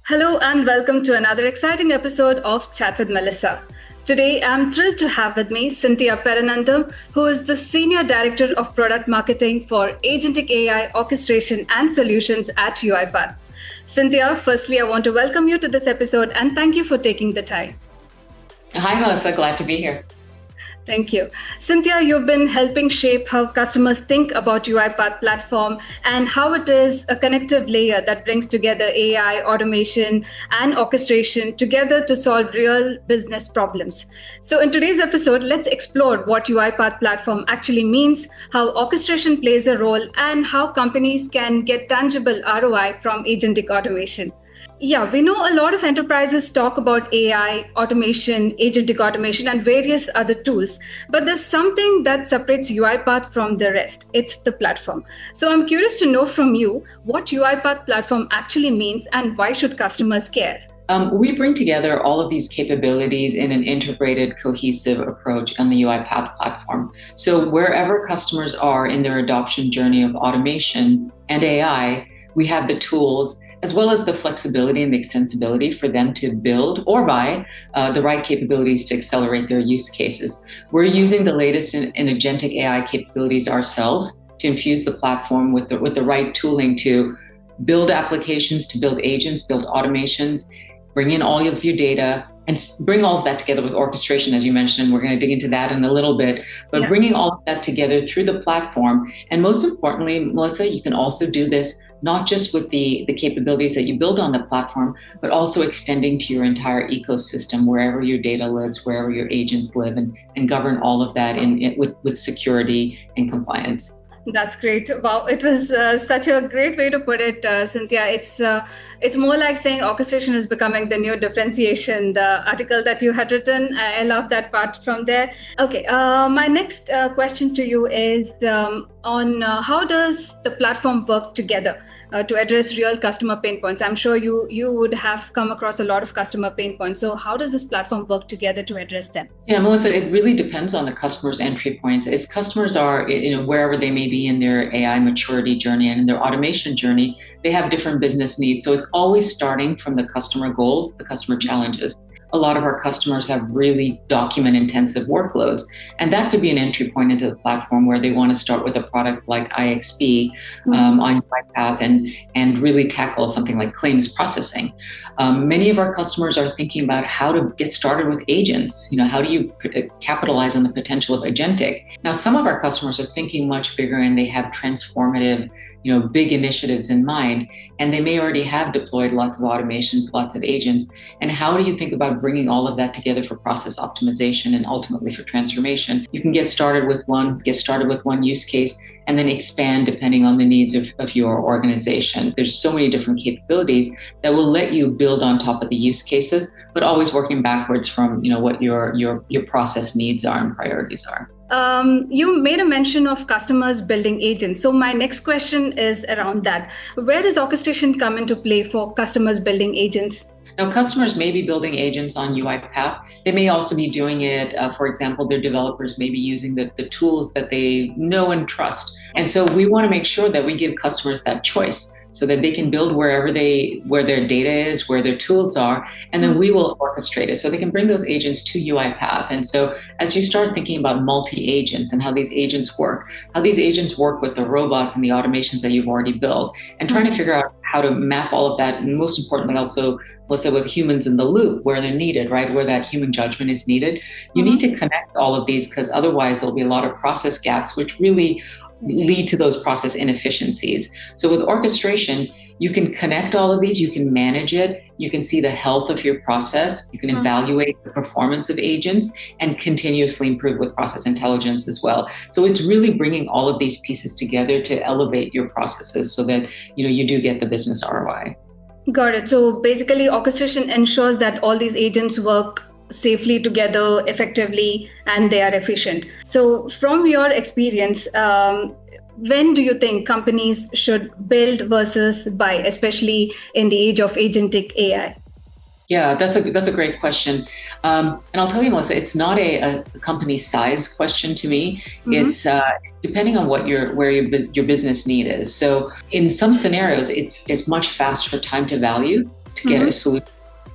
Hello and welcome to another exciting episode of Chat with Melissa. Today, I'm thrilled to have with me CynthyaP, who is the Senior Director of Product Marketing for Agentic AI Orchestration and Solutions at UiPath. Cynthia, firstly, I want to welcome you to this episode and thank you for taking the time. Hi, Melissa. Glad to be here. Thank you. Cynthia, you've been helping shape how customers think about UiPath platform and how it is a connective layer that brings together AI, automation, and orchestration together to solve real business problems. So in today's episode, let's explore what UiPath platform actually means, how orchestration plays a role, and how companies can get tangible ROI from agentic automation. Yeah, we know a lot of enterprises talk about AI, automation, agentic automation, and various other tools. But there's something that separates UiPath from the rest. It's the platform. So I'm curious to know from you what UiPath platform actually means and why should customers care? We bring together all of these capabilities in an integrated, cohesive approach on the UiPath platform. So wherever customers are in their adoption journey of automation and AI, we have the tools as well as the flexibility and the extensibility for them to build or buy the right capabilities to accelerate their use cases. We're using the latest in agentic AI capabilities ourselves to infuse the platform with the right tooling to build applications, to build agents, build automations, bring in all of your data, and bring all of that together with orchestration, as you mentioned. We're going to dig into that in a little bit, but bringing all of that together through the platform. And most importantly, Melissa, you can also do this not just with the capabilities that you build on the platform, but also extending to your entire ecosystem, wherever your data lives, wherever your agents live, and govern all of that with security and compliance. That's great. Wow, it was such a great way to put it, Cynthia. It's more like saying orchestration is becoming the new differentiation. The article that you had written, I love that part from there. Okay, my next question to you is on how does the platform work together to address real customer pain points? I'm sure you would have come across a lot of customer pain points. So how does this platform work together to address them? Yeah, Melissa, it really depends on the customer's entry points. As customers are, wherever they may be in their AI maturity journey and in their automation journey, they have different business needs. So it's always starting from the customer goals, the customer challenges. A lot of our customers have really document-intensive workloads, and that could be an entry point into the platform where they want to start with a product like IXP on UiPath and really tackle something like claims processing. Many of our customers are thinking about how to get started with agents. How do you capitalize on the potential of agentic? Now, some of our customers are thinking much bigger and they have transformative, big initiatives in mind, and they may already have deployed lots of automations, lots of agents. And how do you think about bringing all of that together for process optimization and ultimately for transformation? You can get started with one use case and then expand depending on the needs of your organization. There's so many different capabilities that will let you build on top of the use cases, but always working backwards from what your process needs are and priorities are. You made a mention of customers building agents. So my next question is around that. Where does orchestration come into play for customers building agents? Now, customers may be building agents on UiPath. They may also be doing it, for example, their developers may be using the tools that they know and trust. And so we want to make sure that we give customers that choice so that they can build where their data is, where their tools are, and then we will orchestrate it so they can bring those agents to UiPath. And so as you start thinking about multi-agents and how these agents work with the robots and the automations that you've already built, and trying to figure out how to map all of that, and most importantly also, let's say with humans in the loop where they're needed, right? Where that human judgment is needed. You need to connect all of these because otherwise there'll be a lot of process gaps, which really lead to those process inefficiencies. So with orchestration, you can connect all of these, you can manage it, you can see the health of your process, you can evaluate the performance of agents and continuously improve with process intelligence as well. So it's really bringing all of these pieces together to elevate your processes so that you do get the business ROI. Got it. So basically orchestration ensures that all these agents work safely together, effectively, and they are efficient. So from your experience, when do you think companies should build versus buy, especially in the age of agentic AI? Yeah, that's a great question. And I'll tell you, Melissa, it's not a company size question to me. Mm-hmm. It's depending on where your business need is. So in some scenarios, it's much faster time to value to get a solution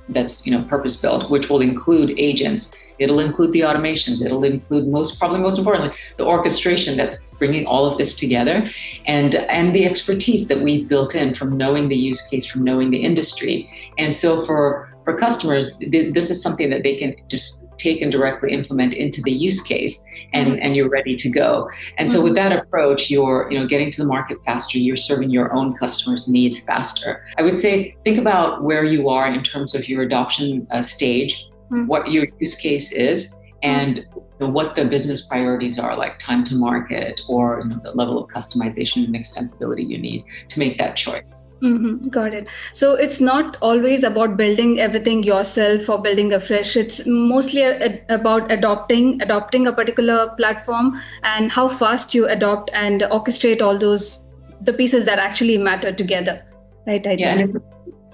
that's purpose built, which will include agents. It'll include the automations. It'll include most importantly the orchestration that's bringing all of this together, and the expertise that we've built in from knowing the use case, from knowing the industry. And so for customers, this is something that they can just take and directly implement into the use case, and you're ready to go. And so with that approach, you're getting to the market faster. You're serving your own customers' needs faster. I would say think about where you are in terms of your adoption stage, what your use case is, and what the business priorities are, like time to market or the level of customization and extensibility you need to make that choice. Got it. So it's not always about building everything yourself or building afresh. It's mostly about adopting a particular platform and how fast you adopt and orchestrate all the pieces that actually matter together, right?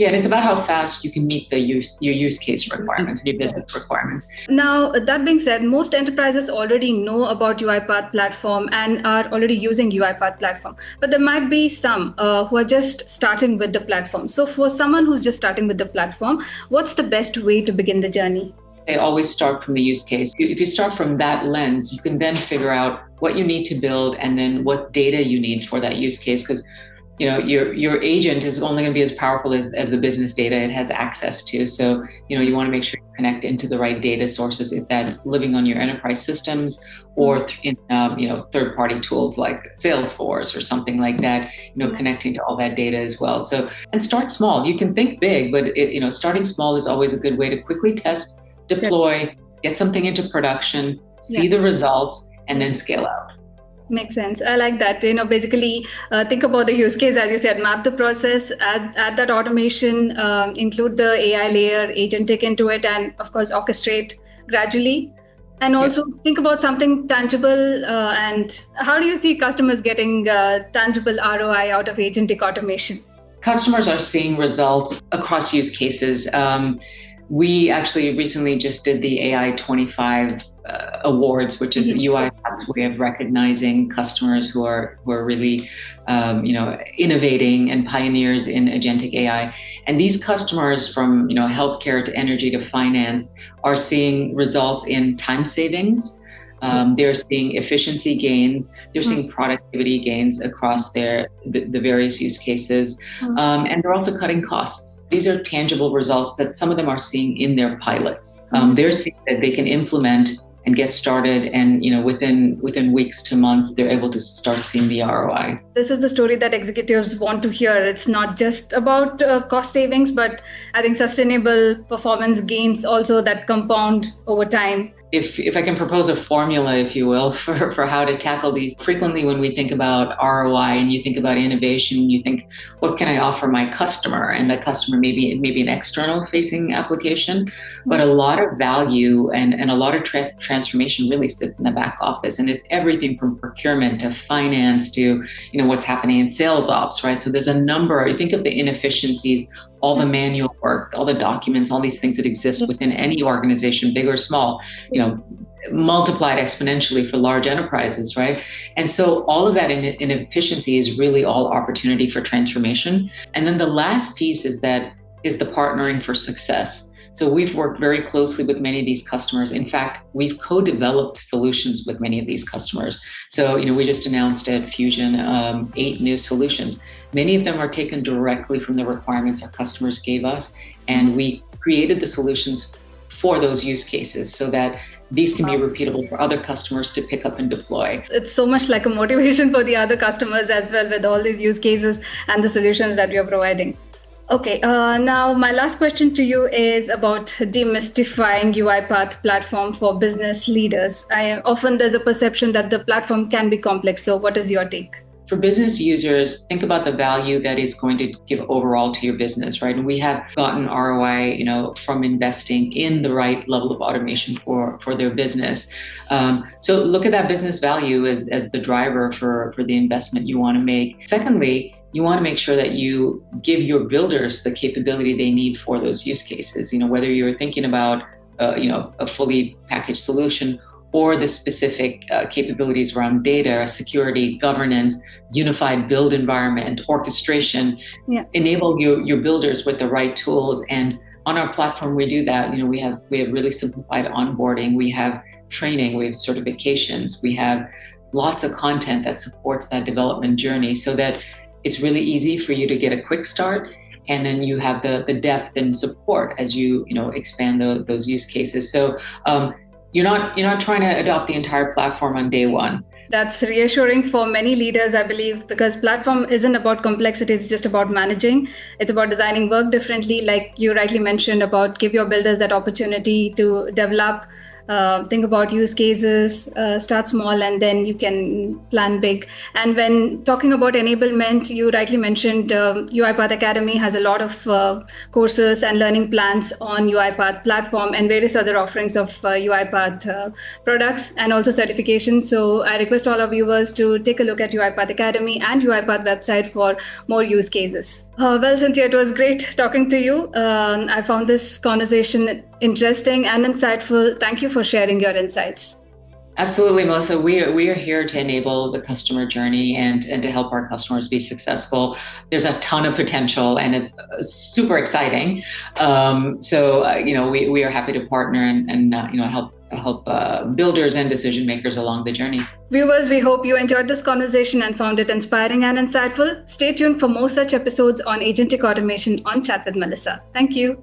And it's about how fast you can meet your use case requirements, your business requirements. Now, that being said, most enterprises already know about UiPath platform and are already using UiPath platform, but there might be some who are just starting with the platform. So for someone who's just starting with the platform, what's the best way to begin the journey? They always start from the use case. If you start from that lens, you can then figure out what you need to build and then what data you need for that use case, because your agent is only going to be as powerful as the business data it has access to. So, you want to make sure you connect into the right data sources, if that's living on your enterprise systems or in, third-party tools like Salesforce or something like that, connecting to all that data as well. So, and start small. You can think big, but starting small is always a good way to quickly test, deploy, get something into production, see the results, and then scale out. Makes sense. I like that. Basically think about the use case, as you said, map the process, add that automation, include the AI layer, agentic into it, and of course, orchestrate gradually. And also think about something tangible. And how do you see customers getting tangible ROI out of agentic automation? Customers are seeing results across use cases. We actually recently just did the AI 25 awards, which is UiPath's way of recognizing customers who are really innovating and pioneers in agentic AI. And these customers, from healthcare to energy to finance, are seeing results in time savings. They're seeing efficiency gains. They're seeing productivity gains across the various use cases, and they're also cutting costs. These are tangible results that some of them are seeing in their pilots. They're seeing that they can implement and get started, and within weeks to months, they're able to start seeing the ROI. This is the story that executives want to hear. It's not just about cost savings, but I think sustainable performance gains also that compound over time. If I can propose a formula, if you will, for how to tackle these, frequently when we think about ROI and you think about innovation, you think, what can I offer my customer? And the customer may be an external facing application, but a lot of value and a lot of transformation really sits in the back office. And it's everything from procurement to finance to, what's happening in sales ops, right? So there's a number, you think of the inefficiencies, all the manual work, all the documents, all these things that exist within any organization, big or small, multiplied exponentially for large enterprises, right? And so all of that inefficiency is really all opportunity for transformation. And then the last piece is the partnering for success. So we've worked very closely with many of these customers. In fact, we've co-developed solutions with many of these customers. So, we just announced at Fusion 8 new solutions. Many of them are taken directly from the requirements our customers gave us, and we created the solutions for those use cases so that these can be repeatable for other customers to pick up and deploy. It's so much like a motivation for the other customers as well, with all these use cases and the solutions that we are providing. Okay, now my last question to you is about demystifying UiPath platform for business leaders. Often there's a perception that the platform can be complex. So what is your take? For business users, think about the value that it's going to give overall to your business, right? And we have gotten ROI, from investing in the right level of automation for their business. So look at that business value as the driver for the investment you want to make. Secondly, you want to make sure that you give your builders the capability they need for those use cases. Whether you're thinking about, a fully packaged solution, or the specific capabilities around data, security, governance, unified build environment, orchestration, enable your builders with the right tools. And on our platform, we do that. We have really simplified onboarding. We have training, we have certifications, we have lots of content that supports that development journey so that it's really easy for you to get a quick start. And then you have the depth and support as you expand those use cases. So you're not trying to adopt the entire platform on day one. That's reassuring for many leaders, I believe, because platform isn't about complexity, it's just about managing. It's about designing work differently, like you rightly mentioned, about give your builders that opportunity to develop, think about use cases, start small, and then you can plan big. And when talking about enablement, you rightly mentioned UiPath Academy has a lot of courses and learning plans on UiPath platform and various other offerings of UiPath products and also certifications. So I request all our viewers to take a look at UiPath Academy and UiPath website for more use cases. Well, Cynthia, it was great talking to you. I found this conversation interesting and insightful. Thank you for sharing your insights. Absolutely, Melissa. We are here to enable the customer journey and to help our customers be successful. There's a ton of potential and it's super exciting. So we are happy to partner and help builders and decision makers along the journey. Viewers, we hope you enjoyed this conversation and found it inspiring and insightful. Stay tuned for more such episodes on agentic automation on Chat with Melissa. Thank you.